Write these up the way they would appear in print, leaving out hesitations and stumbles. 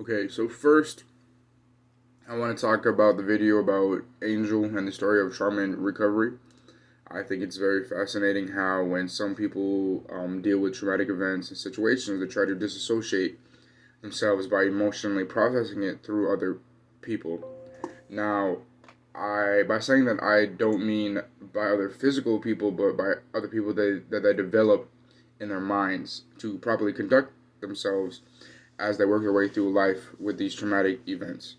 Okay, so first, I want to talk about the video about Angel and the story of trauma and recovery. I think it's very fascinating how, when some people deal with traumatic events and situations, they try to disassociate themselves by emotionally processing it through other people. Now, by saying that, I don't mean by other physical people, but by other people that they develop in their minds to properly conduct themselves as they work their way through life with these traumatic events.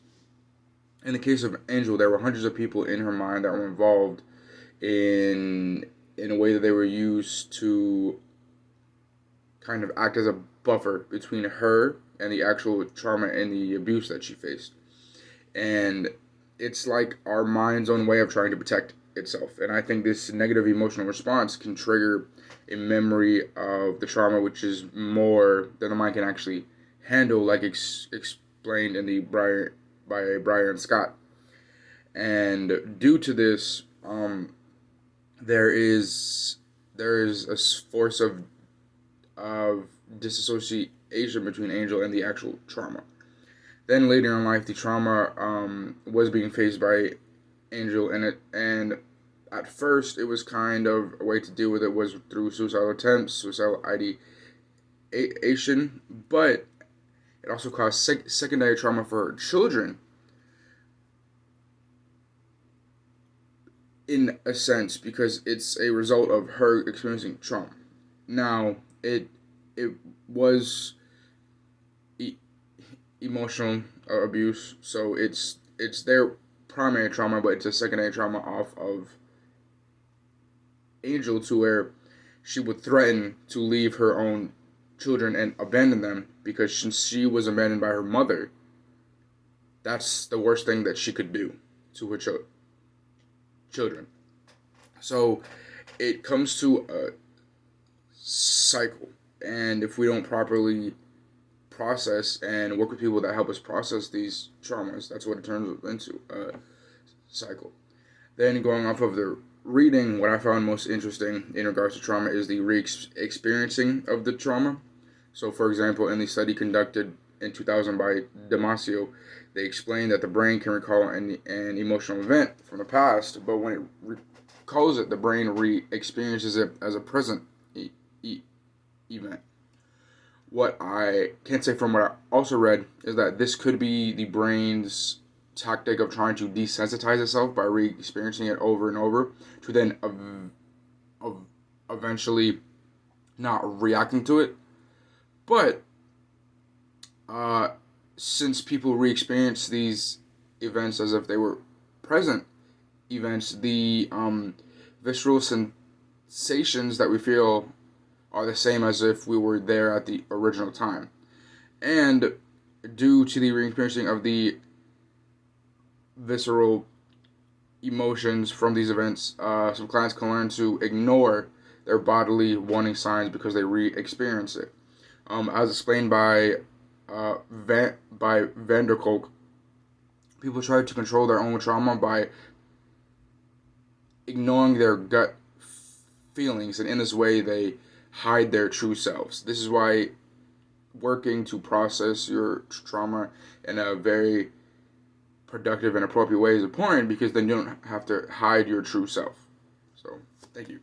In the case of Angel, there were hundreds of people in her mind that were involved in a way that they were used to kind of act as a buffer between her and the actual trauma and the abuse that she faced. And it's like our mind's own way of trying to protect itself. And I think this negative emotional response can trigger a memory of the trauma, which is more than the mind can actually handle, like explained in the by Brian Scott. And due to this, there is a force of disassociation between Angel and the actual trauma. Then later in life, the trauma was being faced by Angel, and at first it was kind of a way to deal with it was through suicidal attempts, suicidal ideation, but it also caused secondary trauma for her children, in a sense, because it's a result of her experiencing trauma. Now, it was emotional abuse, so it's their primary trauma, but it's a secondary trauma off of Angel, to where she would threaten to leave her own children and abandon them because she was abandoned by her mother. That's the worst thing that she could do to her children. So it comes to a cycle, and if we don't properly process and work with people that help us process these traumas, that's what it turns into, a cycle. Then, going off of the reading, what I found most interesting in regards to trauma is the re-experiencing of the trauma. So, for example, in the study conducted in 2000 by Damasio, they explained that the brain can recall an emotional event from the past, but when it recalls it, the brain re-experiences it as a present event. What I can say from what I also read is that this could be the brain's tactic of trying to desensitize itself by re-experiencing it over and over, to then eventually not reacting to it. But since people re-experience these events as if they were present events, the visceral sensations that we feel are the same as if we were there at the original time. And due to the re-experiencing of the visceral emotions from these events, some clients can learn to ignore their bodily warning signs because they re-experience it. As explained by Van der Kolk, people try to control their own trauma by ignoring their gut feelings, and in this way they hide their true selves. This is why working to process your trauma in a very productive and appropriate way is important, because then you don't have to hide your true self. So, thank you.